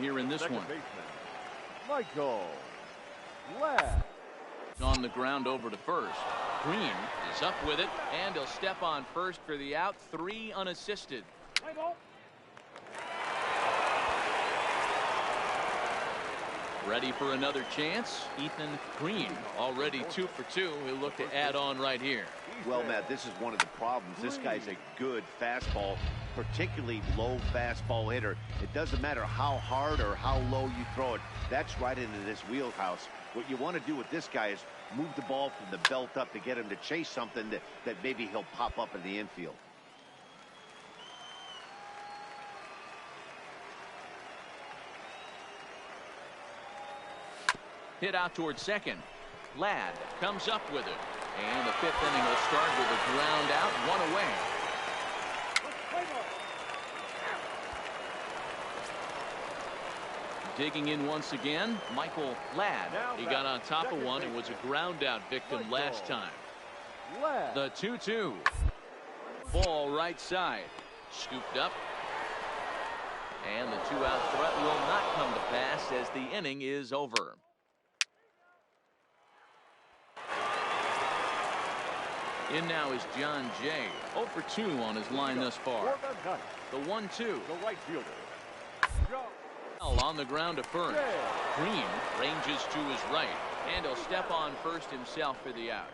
here in this one. Michael Ladd. On the ground over to first. Green is up with it, and he'll step on first for the out. 3 unassisted. Ready for another chance. Ethan Green already 2 for 2. He'll look to add on right here. Well, Matt, this is one of the problems. This guy's a good fastball, particularly low fastball hitter. It doesn't matter how hard or how low you throw it. That's right into this wheelhouse. What you want to do with this guy is move the ball from the belt up to get him to chase something that maybe he'll pop up in the infield. Hit out towards second. Ladd comes up with it. And the 5th inning will start with a ground out, 1 away. Digging in once again, Michael Ladd. He got on top of one and was a ground out victim last time. The 2-2. Ball right side. Scooped up. And the 2-out threat will not come to pass as the inning is over. In now is John Jay. 0 for 2 on his line thus far. The 1-2. The right fielder. On the ground to first. Green ranges to his right, and he'll step on first himself for the out.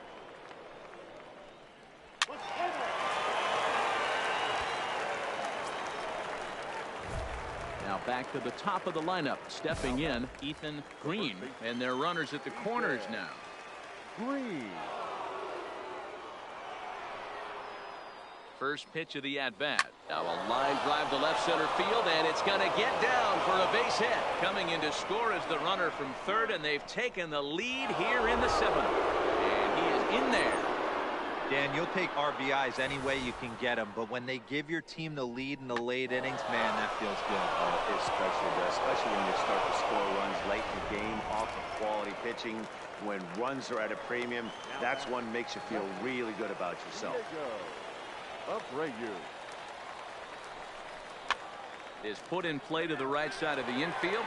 Now back to the top of the lineup. Stepping in, Ethan Green, and their runners at the corners now. Green. First pitch of the at-bat. Now a line drive to left center field, and it's going to get down for a base hit. Coming in to score is the runner from third, and they've taken the lead here in the 7th. And he is in there. Dan, you'll take RBIs any way you can get them, but when they give your team the lead in the late innings, man, that feels good. Especially when you start to score runs late in the game off of quality pitching. When runs are at a premium, that's one makes you feel really good about yourself. Is put in play to the right side of the infield,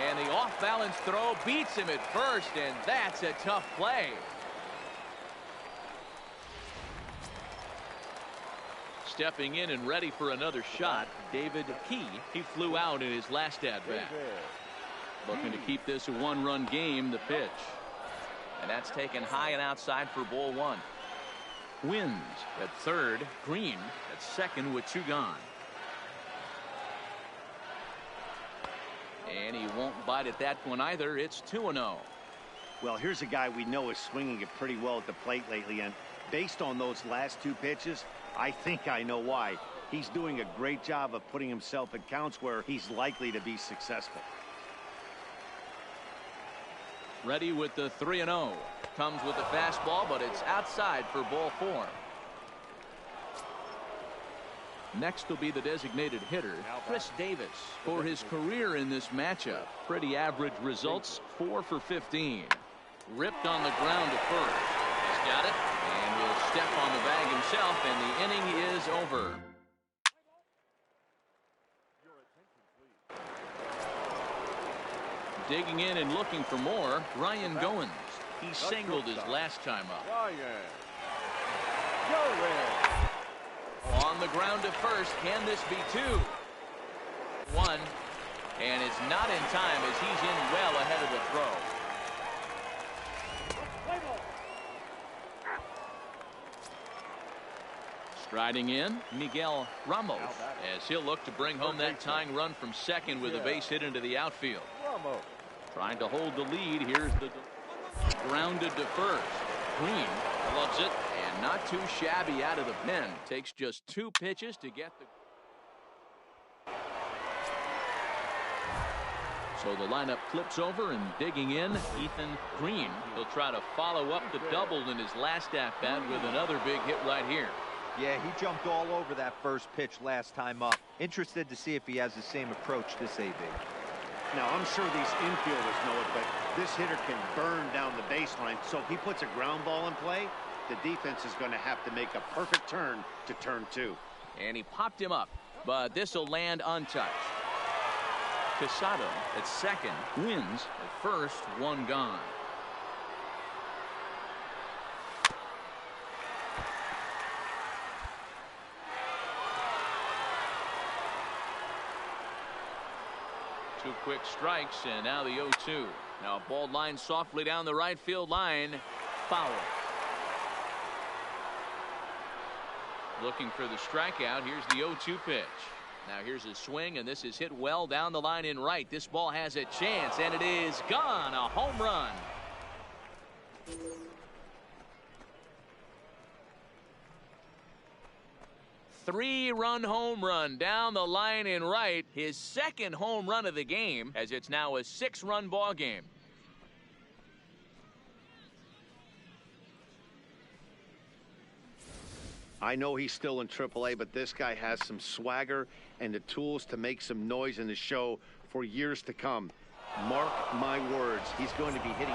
and the off-balance throw beats him at first, and that's a tough play. Stepping in and ready for another shot, David Key. He flew out in his last at-bat. Looking to keep this a 1-run game. The pitch, and that's taken high and outside for ball 1. Wins at third. Green at second with 2 gone. And he won't bite at that one either. It's 2-0. Well, here's a guy we know is swinging it pretty well at the plate lately, and based on those last 2 pitches, I think I know why. He's doing a great job of putting himself in counts where he's likely to be successful. Ready with the 3-0. Comes with the fastball, but it's outside for ball 4. Next will be the designated hitter, Chris Davis. For his career in this matchup, pretty average results, 4 for 15. Ripped on the ground to first. He's got it, and will step on the bag himself, and the inning is over. Digging in and looking for more, Ryan Goins. He singled his last time up. On the ground to first. Can this be 2? 1. And it's not in time as he's in well ahead of the throw. Striding in, Miguel Ramos, as he'll look to bring home that tying run from second with a base hit into the outfield. Trying to hold the lead. Here's the grounded to first. Green loves it, and not too shabby out of the pen. Takes just 2 pitches to get the. So the lineup flips over, and digging in, Ethan Green. He'll try to follow up the double in his last at-bat with another big hit right here. Yeah, he jumped all over that first pitch last time up. Interested to see if he has the same approach this AB. Now, I'm sure these infielders know it, but this hitter can burn down the baseline. So if he puts a ground ball in play, the defense is going to have to make a perfect turn to turn 2. And he popped him up, but this will land untouched. Casado at second wins at first, one gone. Two quick strikes, and now the 0-2. Now ball line softly down the right field line. Foul. Looking for the strikeout. Here's the 0-2 pitch. Now here's a swing, and this is hit well down the line in right. This ball has a chance, and it is gone. A home run. Three-run home run down the line in right. His second home run of the game, as it's now a 6-run ball game. I know he's still in AAA, but this guy has some swagger and the tools to make some noise in the show for years to come. Mark my words, he's going to be hitting.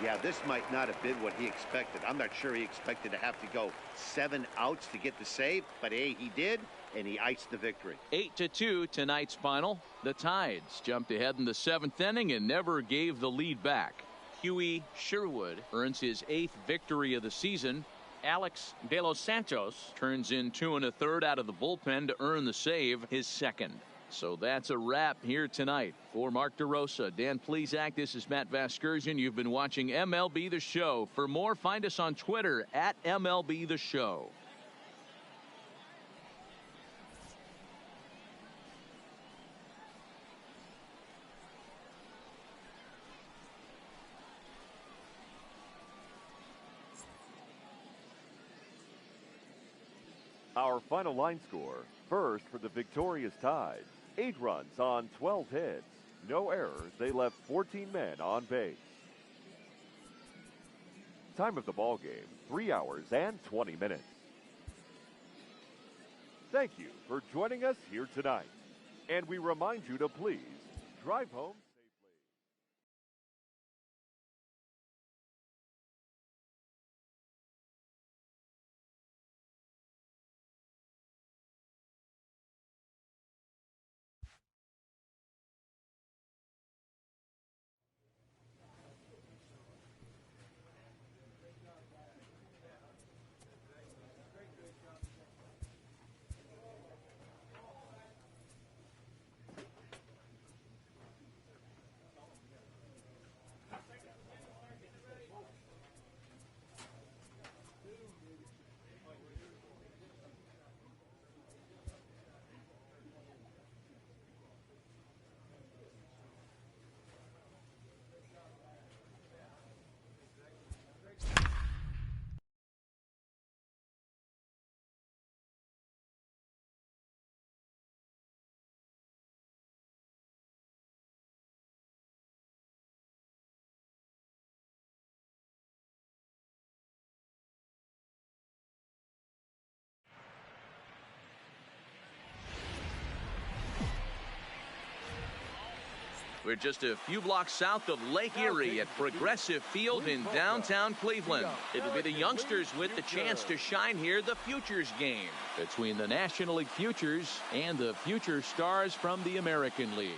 Yeah, this might not have been what he expected. I'm not sure he expected to have to go 7 outs to get the save, but hey, he did, and he iced the victory. 8-2 tonight's final. The Tides jumped ahead in the 7th inning and never gave the lead back. Huey Sherwood earns his 8th victory of the season. Alex De Los Santos turns in 2 1/3 out of the bullpen to earn the save, his second. So that's a wrap here tonight. For Mark DeRosa, Dan Plesac, this is Matt Vasgersian. You've been watching MLB The Show. For more, find us on Twitter at MLB The Show. Our final line score. First for the victorious Tide. 8 runs on 12 hits. No errors. They left 14 men on base. Time of the ball game, 3 hours and 20 minutes. Thank you for joining us here tonight. And we remind you to please drive home safely. We're just a few blocks south of Lake Erie at Progressive Field in downtown Cleveland. It'll be the youngsters with the chance to shine here, the Futures game between the National League Futures and the Future Stars from the American League.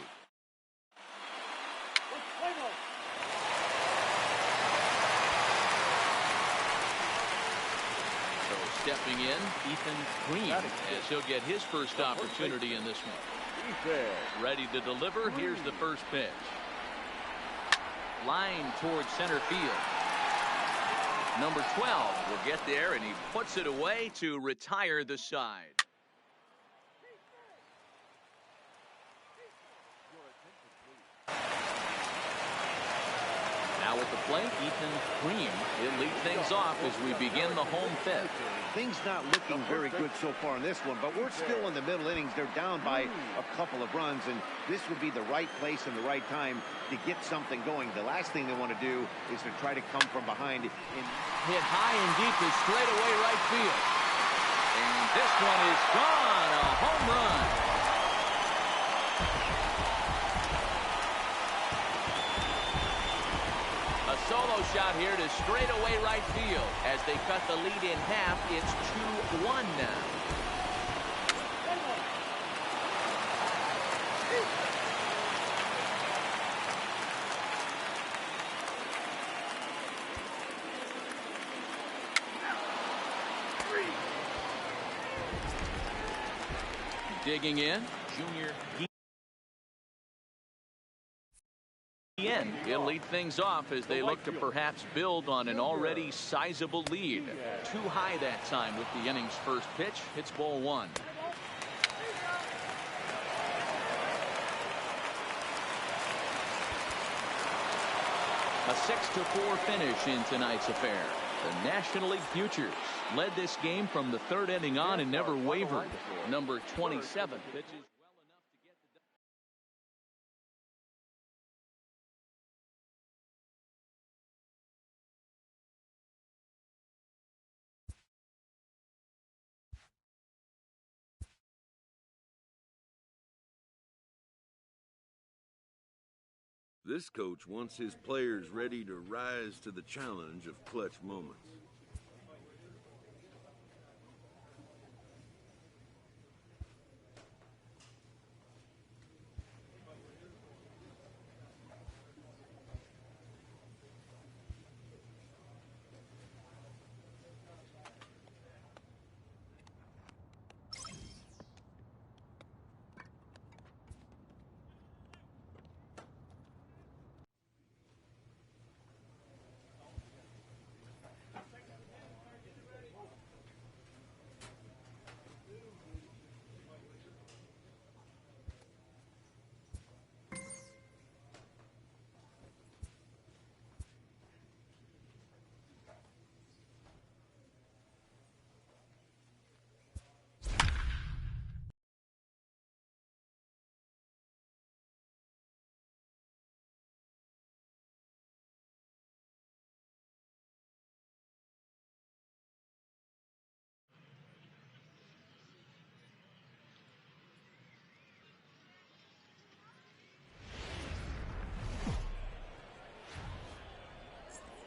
So stepping in, Ethan Green, as he'll get his first opportunity in this one. Ready to deliver. Here's the first pitch. Line towards center field. Number 12 will get there, and he puts it away to retire the side. Now at the plate, Ethan Green. He'll lead things off as we begin the home fifth. Things not looking very good so far in this one, but we're still in the middle innings. They're down by a couple of runs, and this would be the right place and the right time to get something going. The last thing they want to do is to try to come from behind. And hit high and deep to straightaway right field. And this one is gone. A home run. A solo shot here to straightaway right field. As they cut the lead in half, it's 2-1 now. Digging in, junior. He'll lead things off as they look to perhaps build on an already sizable lead. Too high that time with the inning's first pitch. It's ball one. A 6-4 finish in tonight's affair. The National League Futures led this game from the third inning on and never wavered. Number 27 pitches. This coach wants his players ready to rise to the challenge of clutch moments.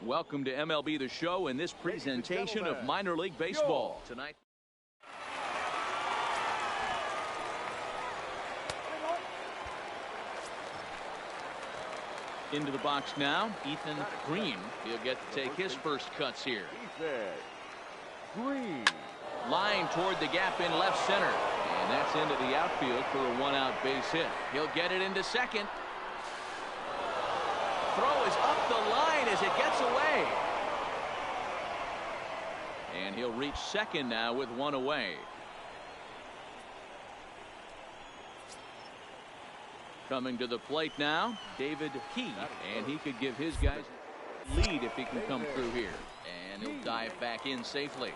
Welcome to MLB The Show and this presentation of minor league baseball. Tonight. Into the box now, Ethan Green. He'll get to take his first cuts here. Green. Line toward the gap in left center. And that's into the outfield for a one-out base hit. He'll get it into second. Throw is up the line as it gets away. And he'll reach second now with one away. Coming to the plate now, David Key, and he could give his guys lead if he can come through here. And he'll dive back in safely.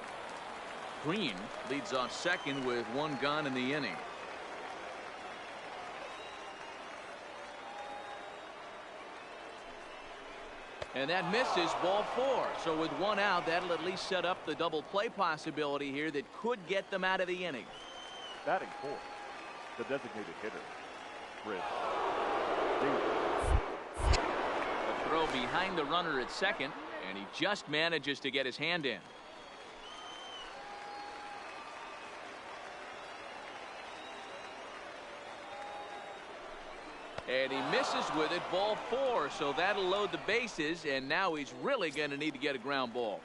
Green leads off second with one gone in the inning. And that misses, ball four. So with one out, that'll at least set up the double play possibility here that could get them out of the inning. Batting fourth, the designated hitter, Chris. A throw behind the runner at second, and he just manages to get his hand in. And he misses with it, ball four, so that'll load the bases, and now he's really going to need to get a ground ball.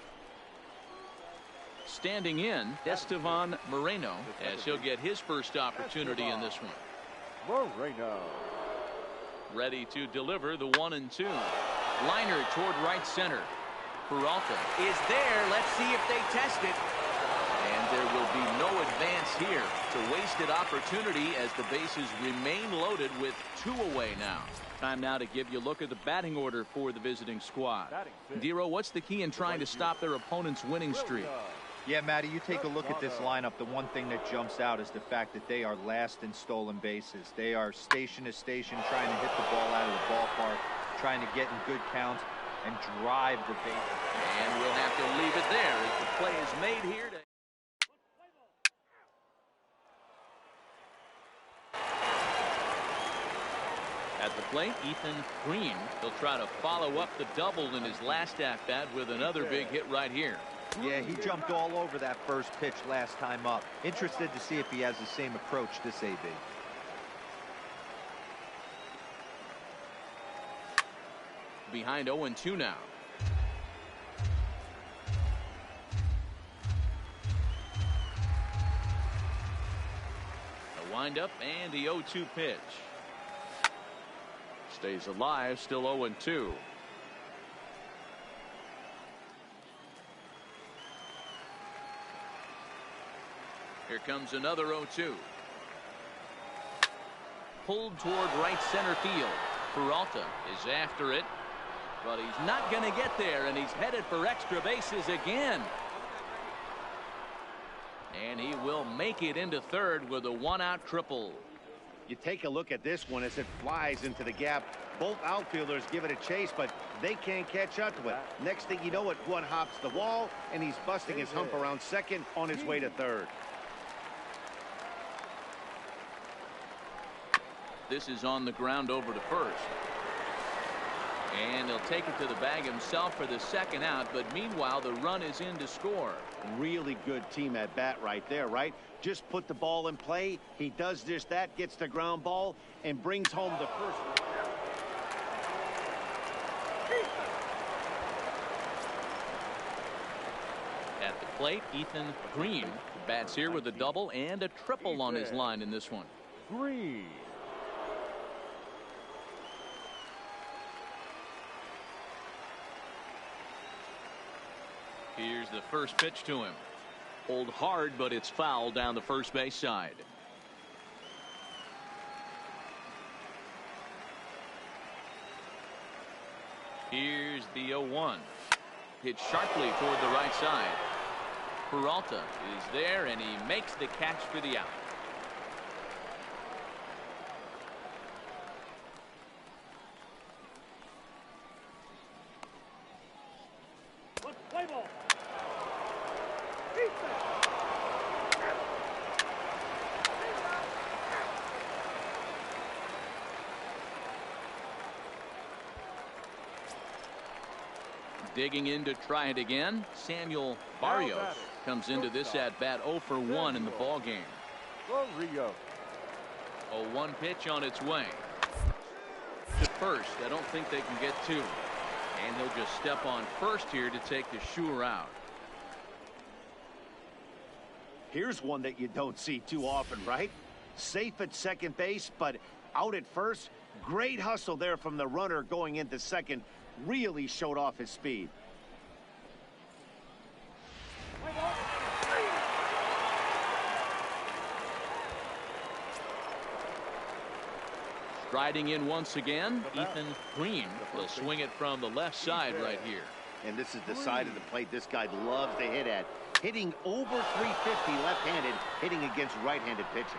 Standing in, Estevan Moreno, as he'll get his first opportunity in this one. Moreno. Ready to deliver the 1-2. Liner toward right center. Peralta is there. Let's see if they test it. And there will be no advance here. It's a wasted opportunity as the bases remain loaded with two away now. Time now to give you a look at the batting order for the visiting squad. Dero, what's the key in trying to stop their opponent's winning streak? Yeah, Matty, you take a look at this lineup. The one thing that jumps out is the fact that they are last in stolen bases. They are station to station trying to hit the ball out of the ballpark, trying to get in good counts and drive the bases. And we'll have to leave it there as the play is made here. At the plate, Ethan Green. He'll try to follow up the double in his last at-bat with another big hit right here. Yeah, he jumped all over that first pitch last time up. Interested to see if he has the same approach this AB. Behind 0-2 now. The windup and the 0-2 pitch. Stays alive, still 0-2. Here comes another 0-2. Pulled toward right center field. Peralta is after it, but he's not going to get there, and he's headed for extra bases again. And he will make it into third with a one-out triple. You take a look at this one as it flies into the gap. Both outfielders give it a chase, but they can't catch up to it. Next thing you know it, one hops the wall, and he's busting his hump around second on his way to third. This is on the ground over to first. And he'll take it to the bag himself for the second out, but meanwhile the run is in to score. Really good team at bat right there, right? Just put the ball in play. He does just that, gets the ground ball, and brings home the first. At the plate, Ethan Green bats here with a double and a triple on his line in this one. Green. Here's the first pitch to him. Pulled hard, but it's foul down the first base side. Here's the 0-1. Hit sharply toward the right side. Peralta is there, and he makes the catch for the out. Play ball. Digging in to try it again. Samuel Barrios comes into this at bat 0 for 1 in the ball game. Rio. 0-1 pitch on its way to first. I don't think they can get two, and he'll just step on first here to take the sure out. Here's one that you don't see too often, right? Safe at second base, but out at first. Great hustle there from the runner going into second. Really showed off his speed. Striding in once again, Ethan Green will swing it from the left side right here. And this is the side of the plate this guy loves to hit at. Hitting over 350 left-handed, hitting against right-handed pitching.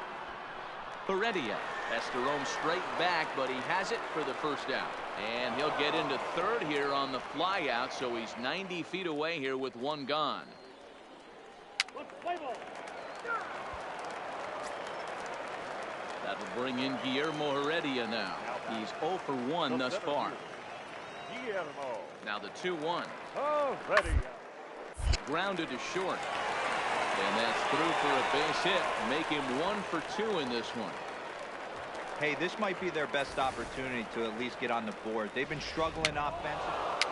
Heredia has to roam straight back, but he has it for the first out. And he'll get into third here on the fly out, so he's 90 feet away here with one gone. That'll bring in Guillermo Heredia now. He's 0 for 1 thus far. Now the 2-1. Grounded to short. And that's through for a base hit. Make him 1 for 2 in this one. Hey, this might be their best opportunity to at least get on the board. They've been struggling offensively.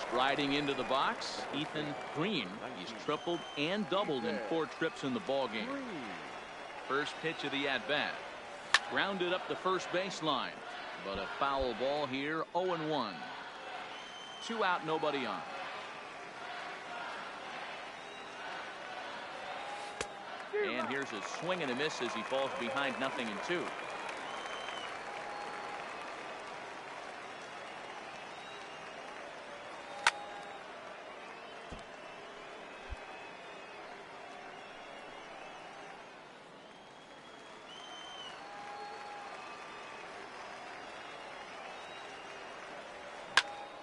Striding into the box, Ethan Green. He's tripled and doubled in 4 trips in the ball game. First pitch of the at-bat. Grounded up the first baseline. But a foul ball here, 0-1. 2 out, nobody on. And here's a swing and a miss as he falls behind 0-2.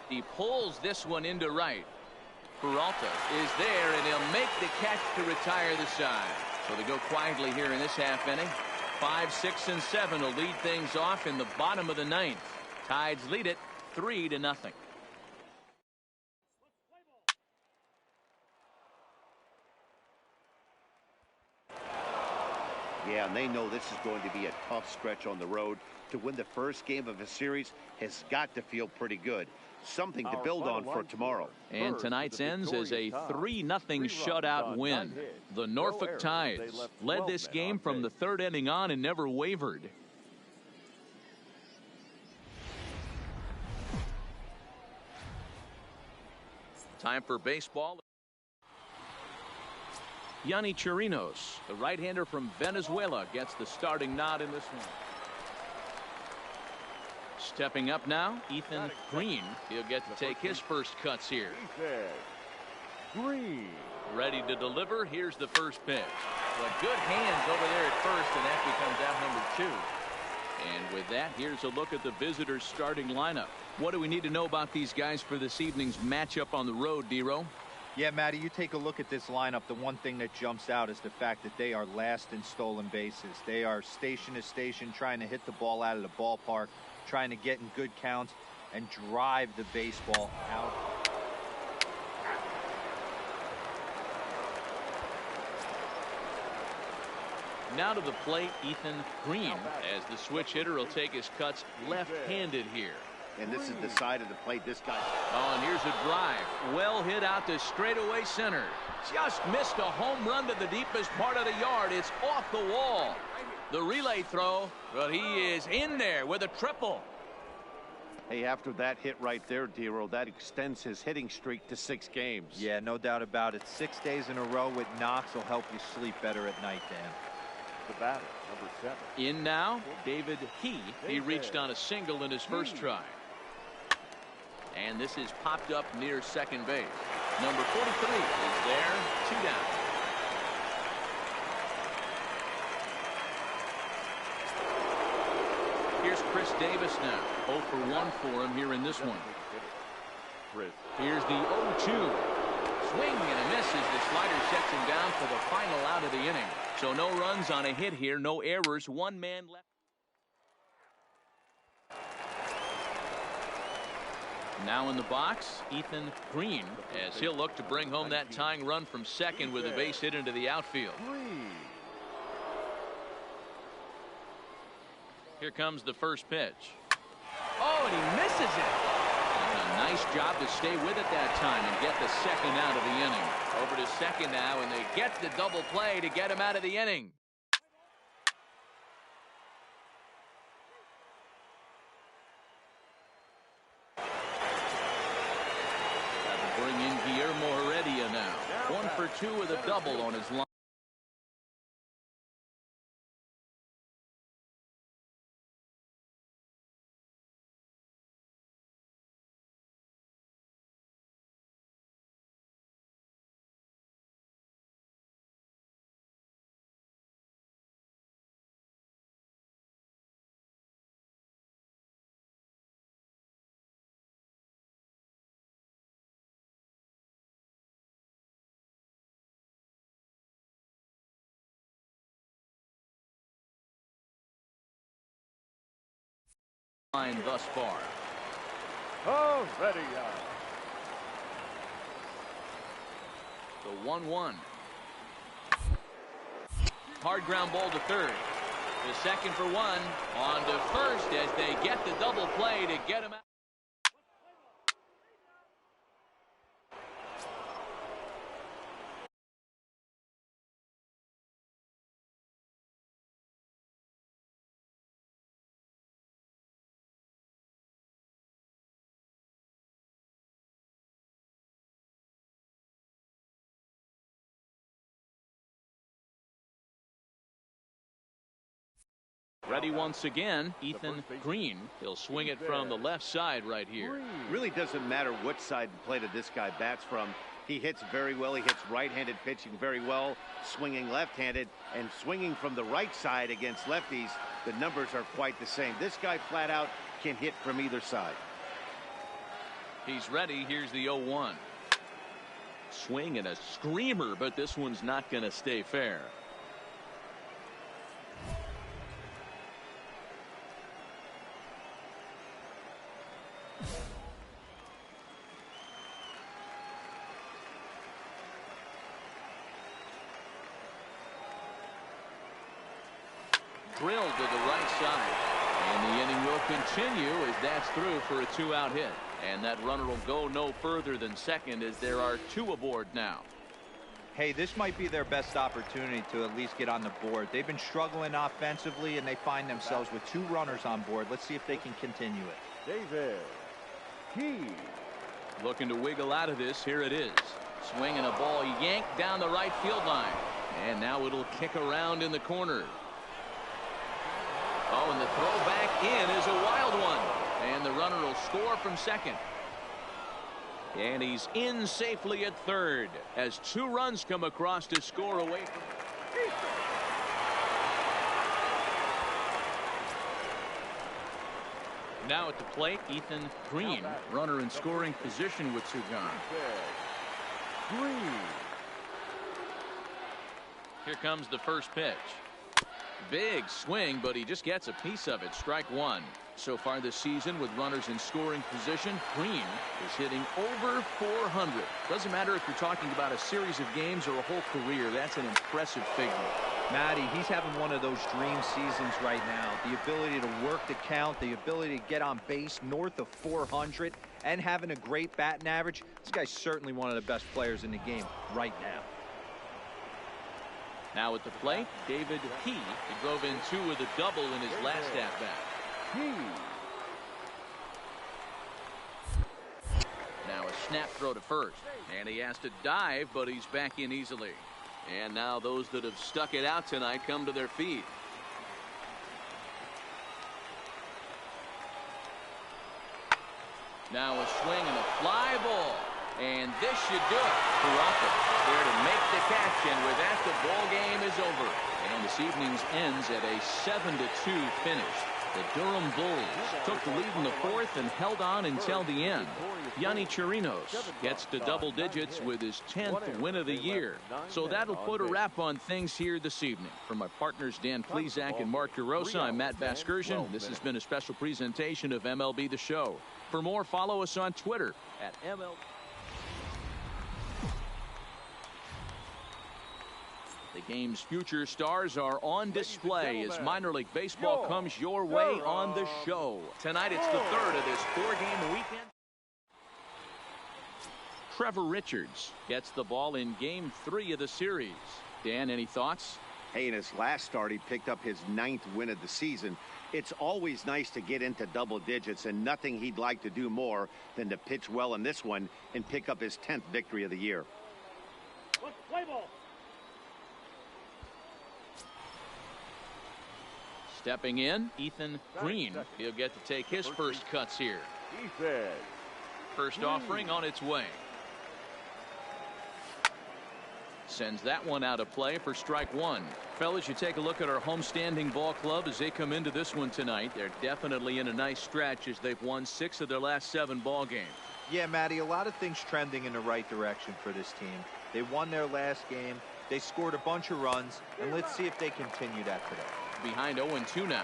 He pulls this one into right. Peralta is there, and he'll make the catch to retire the side. So they go quietly here in this half inning. 5, 6, and 7 will lead things off in the bottom of the ninth. Tides lead it 3-0. Yeah, and they know this is going to be a tough stretch on the road. To win the first game of a series has got to feel pretty good. Something to build on for tomorrow. And tonight's ends is a 3-0 shutout win. The Norfolk Tides led this game from the third inning on and never wavered. Time for baseball. Yanni Chirinos, the right-hander from Venezuela, gets the starting nod in this one. Stepping up now, Ethan Green. He'll get to take his first cuts here. Green. Ready to deliver. Here's the first pitch. But good hands over there at first, and that becomes out number 2. And with that, here's a look at the visitors' starting lineup. What do we need to know about these guys for this evening's matchup on the road, Dero? Yeah, Matty, you take a look at this lineup. The one thing that jumps out is the fact that they are last in stolen bases. They are station to station trying to hit the ball out of the ballpark, trying to get in good counts and drive the baseball out. Now to the plate, Ethan Green, as the switch hitter will take his cuts left-handed here. And this is the side of the plate this guy. Oh, and here's a drive. Well hit out to straightaway center. Just missed a home run to the deepest part of the yard. It's off the wall. The relay throw, but he is in there with a triple. Hey, after that hit right there, Dero, that extends his hitting streak to 6 games. Yeah, no doubt about it. 6 days in a row with knocks will help you sleep better at night, Dan. The batter, number 7. In now, David He reached on a single in his first try. And this is popped up near second base. Number 43 is there, 2 down. Here's Chris Davis now. 0 for 1 for him here in this one. Here's the 0-2. Swing and a miss as the slider sets him down for the final out of the inning. So no runs on a hit here, no errors, 1 man left. Now in the box, Ethan Green, as he'll look to bring home that tying run from second with a base hit into the outfield. Here comes the first pitch. Oh, and he misses it. And a nice job to stay with it that time and get the second out of the inning. Over to second now, and they get the double play to get him out of the inning. Bring in Guillermo Heredia now. 1 for 2 with a double on his line. Thus far. Oh, ready. The 1-1. Hard ground ball to third. The second for 1. On to first as they get the double play to get him out. Ready once again, Ethan Green. He'll swing it from the left side right here. Really doesn't matter which side of the plate this guy bats from. He hits very well. He hits right-handed pitching very well, swinging left-handed, and swinging from the right side against lefties. The numbers are quite the same. This guy flat out can hit from either side. He's ready. Here's the 0-1. Swing and a screamer, but this one's not going to stay fair. drilled to the right side. And the inning will continue as that's through for a 2-out hit. And that runner will go no further than second as there are 2 aboard now. Hey, this might be their best opportunity to at least get on the board. They've been struggling offensively, and they find themselves with 2 runners on board. Let's see if they can continue it. David Key. Looking to wiggle out of this. Here it is. Swinging a ball yanked down the right field line. And now it'll kick around in the corner. Oh, and the throw back in is a wild one. And the runner will score from second. And he's in safely at third as 2 runs come across to score away from. Now at the plate, Ethan Green, runner in scoring position with 2 gone. Green. Here comes the first pitch. Big swing, but he just gets a piece of it. Strike 1. So far this season with runners in scoring position, Green is hitting over 400. Doesn't matter if you're talking about a series of games or a whole career. That's an impressive figure. Matty, he's having one of those dream seasons right now. The ability to work the count, the ability to get on base north of 400, and having a great batting average. This guy's certainly one of the best players in the game right now. Now at the plate, David He. He drove in 2 with a double in his last at-bat. Now a snap throw to first, and he has to dive, but he's back in easily. And now those that have stuck it out tonight come to their feet. Now a swing and a fly ball, and this should do it. Crawford there to make the catch, and with that the ball game is over. And this evening's ends at a 7-2 finish. The Durham Bulls took the lead in the 4th and held on until the end. Yonny Chirinos gets to double digits with his 10th win of the year. So that'll put a wrap on things here this evening. For my partners Dan Plesac and Mark DeRosa, I'm Matt Vasgersian. This has been a special presentation of MLB The Show. For more, follow us on Twitter at MLB. The game's future stars are on display as minor league baseball comes your way on the show. Tonight it's the 3rd of this 4-game weekend. Trevor Richards gets the ball in game 3 of the series. Dan, any thoughts? Hey, in his last start, he picked up his 9th win of the season. It's always nice to get into double digits, and nothing he'd like to do more than to pitch well in this one and pick up his 10th victory of the year. Play ball. Stepping in, Ethan Green. He'll get to take his first cuts here. First offering on its way. Sends that one out of play for strike 1. Fellas, you take a look at our homestanding ball club as they come into this one tonight. They're definitely in a nice stretch as they've won 6 of their last 7 ball games. Yeah, Matty, a lot of things trending in the right direction for this team. They won their last game. They scored a bunch of runs, and let's see if they continue that today. Behind 0-2 now.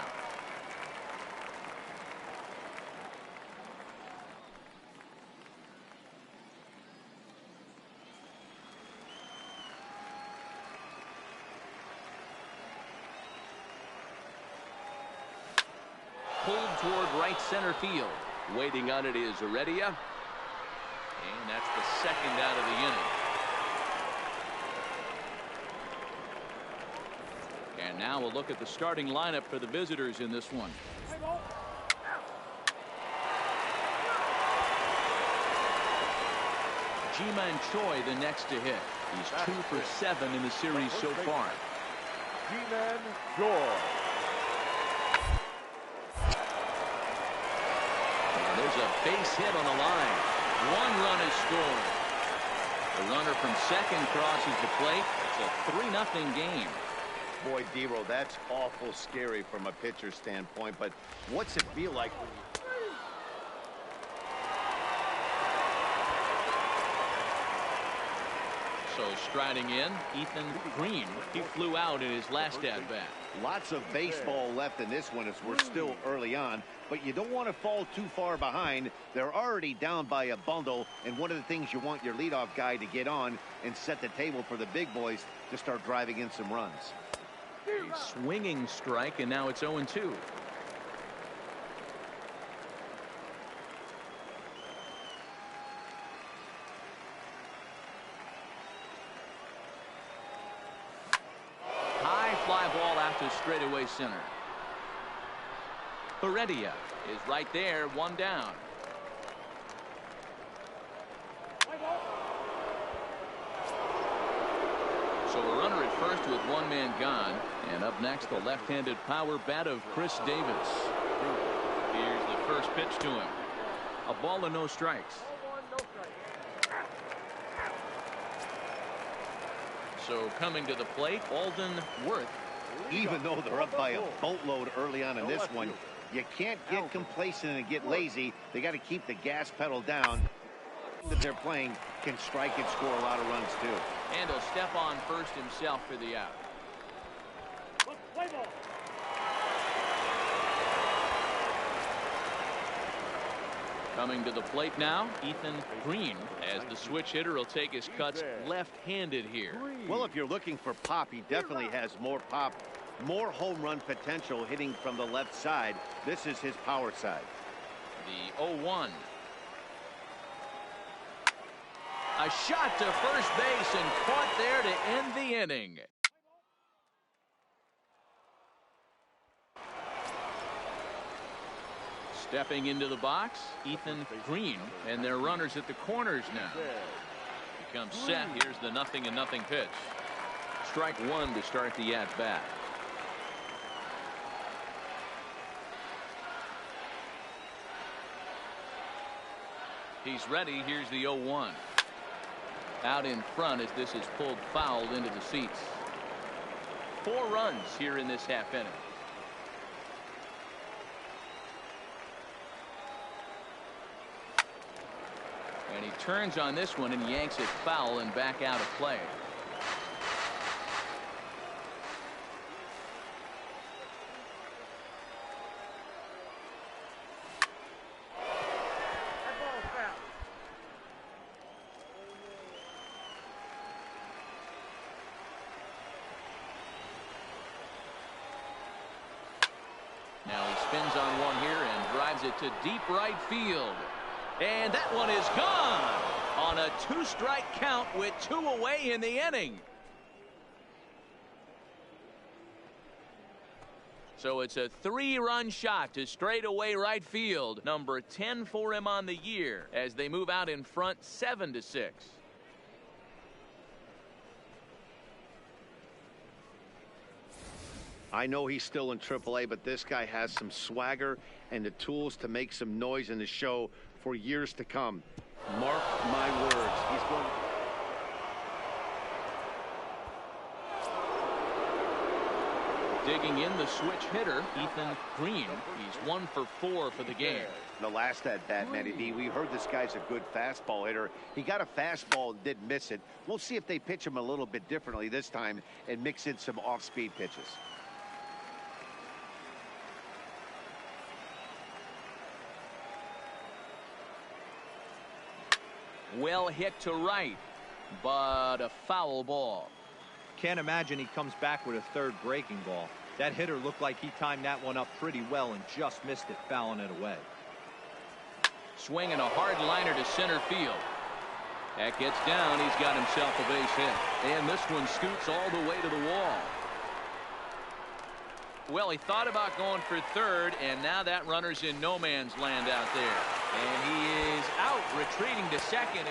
Pulled toward right center field. Waiting on it is Heredia. And that's the second out of the inning. And now we'll look at the starting lineup for the visitors in this one. Ji-Man Choi the next to hit. He's 2 for 7 in the series so far. Ji-Man Choi. And there's a base hit on the line. 1 run is scored. The runner from second crosses the plate. It's a 3-0 game. Boy, Dero, that's awful scary from a pitcher's standpoint, but what's it feel like when you... So striding in, Ethan Green. He flew out in his last at-bat. Lots of baseball left in this one as we're still early on, but you don't want to fall too far behind. They're already down by a bundle, and one of the things you want your leadoff guy to get on and set the table for the big boys to start driving in some runs. A swinging strike, and now it's 0-2. High fly ball out to straightaway center. Heredia is right there, one down. So a runner at first with one man gone. And up next, the left-handed power bat of Chris Davis. Here's the first pitch to him. A ball and no strikes. So coming to the plate, Alden Worth. Even though they're up by a boatload early on in this one, you can't get complacent and get lazy. They got to keep the gas pedal down. That they're playing can strike and score a lot of runs too. And he'll step on first himself for the out. Coming to the plate now, Ethan Green, as the switch hitter will take his cuts left-handed here. Well, if you're looking for pop, he definitely has more pop, more home run potential hitting from the left side. This is his power side. The 0-1. A shot to first base and caught there to end the inning. Stepping into the box, Ethan Green, and their runners at the corners now. Becomes set. Here's the 0-0 pitch. Strike one to start the at-bat. He's ready. Here's the 0-1. Out in front as this is pulled foul into the seats. 4 runs here in this half inning. And he turns on this one and yanks it foul and back out of play. Now he spins on one here and drives it to deep right field. And that one is gone on a 2-strike count with 2 away in the inning. So it's a 3-run shot to straightaway right field. Number 10 for him on the year as they move out in front 7-6. I know he's still in AAA, but this guy has some swagger and the tools to make some noise in the show for years to come. Mark my words. He's going. Digging in the switch hitter, Ethan Green. He's 1 for 4 for the game. The last at-bat, Matty B, we heard this guy's a good fastball hitter. He got a fastball and did miss it. We'll see if they pitch him a little bit differently this time and mix in some off-speed pitches. Well hit to right, but a foul ball. Can't imagine he comes back with a third breaking ball. That hitter looked like he timed that one up pretty well and just missed it, fouling it away. Swinging a hard liner to center field. That gets down. He's got himself a base hit. And this one scoots all the way to the wall. Well, he thought about going for third, and now that runner's in no man's land out there. And he is out, retreating to second.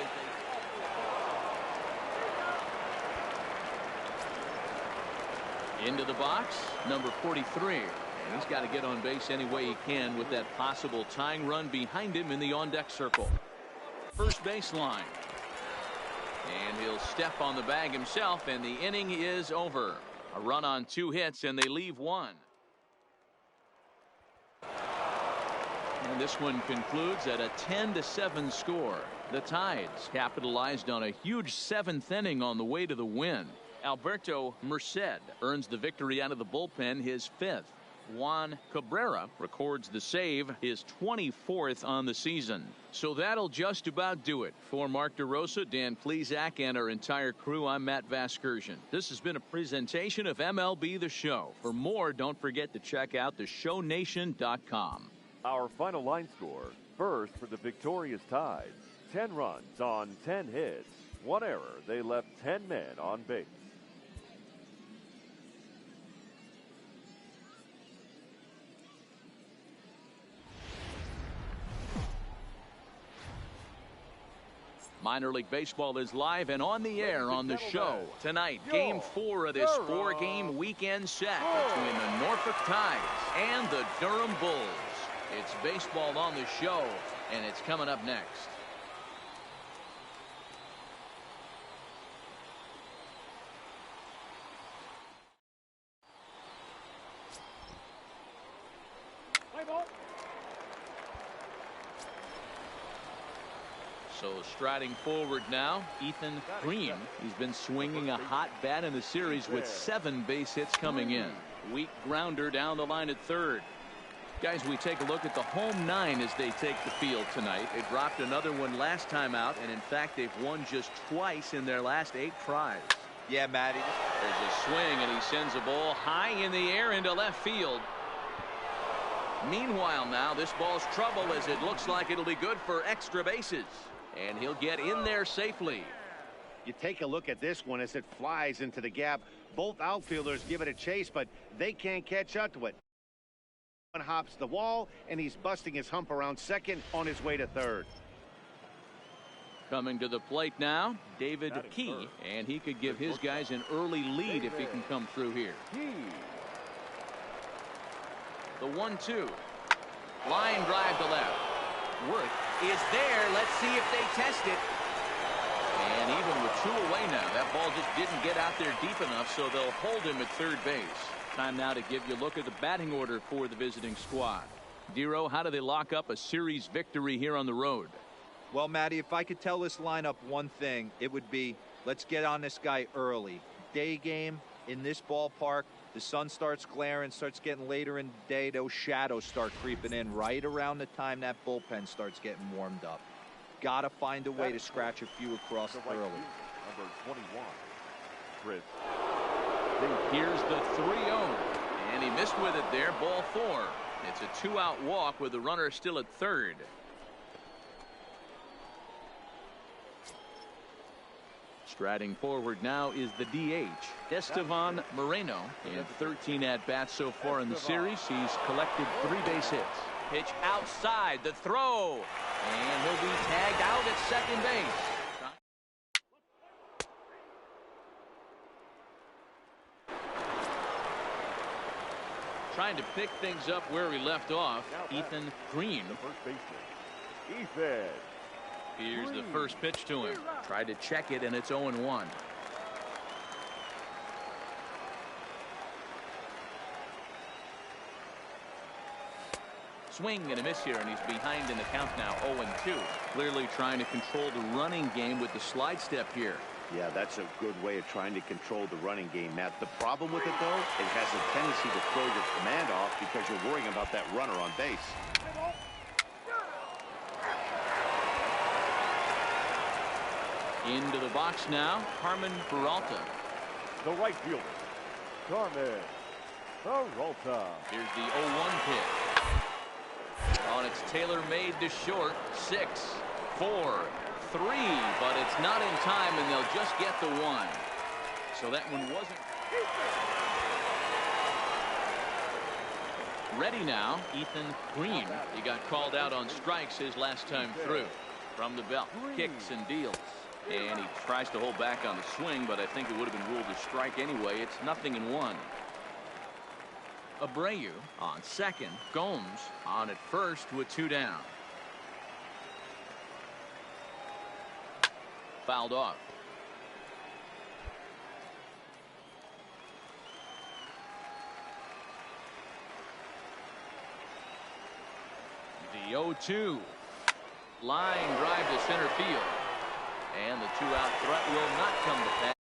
Into the box, number 43. And he's got to get on base any way he can with that possible tying run behind him in the on-deck circle. First baseline. And he'll step on the bag himself, and the inning is over. A run on 2 hits, and they leave 1. And this one concludes at a 10-7 score. The Tides capitalized on a huge 7th inning on the way to the win. Alberto Merced earns the victory out of the bullpen, his 5th. Juan Cabrera records the save, his 24th on the season. So that'll just about do it. For Mark DeRosa, Dan Plesac, and our entire crew, I'm Matt Vasgersian. This has been a presentation of MLB The Show. For more, don't forget to check out theshownation.com. Our final line score: first for the victorious Tide, 10 runs on 10 hits, 1 error. They left 10 men on base. Minor League Baseball is live and on the air on the show. Tonight, Game 4 of this 4-game weekend set between the Norfolk Tides and the Durham Bulls. It's baseball on the show, and it's coming up next. So striding forward now, Ethan Green. He's been swinging a hot bat in the series with 7 base hits coming in. Weak grounder down the line at third. Guys, we take a look at the home 9 as they take the field tonight. They dropped another one last time out, and in fact, they've won just twice in their last 8 tries. Yeah, Matty. There's a swing, and he sends a ball high in the air into left field. Meanwhile now, this ball's trouble as it looks like it'll be good for extra bases. And he'll get in there safely. You take a look at this one as it flies into the gap. Both outfielders give it a chase, but they can't catch up to it. One hops the wall, and he's busting his hump around second on his way to third. Coming to the plate now, David Key, and he could give his guys an early lead if he can come through here. The 1-2. Line drive to left. Worth is there. Let's see if they test it. And even with 2 away now, that ball just didn't get out there deep enough, so they'll hold him at third base. Time now to give you a look at the batting order for the visiting squad. Dero, how do they lock up a series victory here on the road? Well, Matty, if I could tell this lineup one thing, it would be let's get on this guy early. Day game in this ballpark. The sun starts glaring, starts getting later in the day. Those shadows start creeping in right around the time that bullpen starts getting warmed up. Got to find a way to scratch a few across early. Number 21, Chris. Here's the 3-0, and he missed with it there. Ball 4. It's a 2-out walk with the runner still at third. Striding forward now is the DH, Estevan Moreno. In 13 at-bats so far in the series, he's collected 3 base hits. Pitch outside, the throw, and he'll be tagged out at second base. Trying to pick things up where he left off, Ethan Green. The first baseman, Ethan. Here's the first pitch to him. Tried to check it, and it's 0-1. Swing and a miss here, and he's behind in the count now, 0-2. Clearly trying to control the running game with the slide step here. Yeah, that's a good way of trying to control the running game, Matt. The problem with it, though, it has a tendency to throw your command off because you're worrying about that runner on base. Into the box now, Carmen Peralta. The right fielder, Carmen Peralta. Here's the 0-1 pitch. Oh, and it's tailor-made to short. 6, 4, 3, but it's not in time, and they'll just get the 1. So that one wasn't. Ready now, Ethan Green. He got called out on strikes his last time through. From the belt, kicks and deals. And he tries to hold back on the swing, but I think it would have been ruled a strike anyway. It's 0-1. Abreu on second. Gomes on at first with 2 down. Fouled off. The 0-2. Line drive to center field. And the 2-out threat will not come to pass.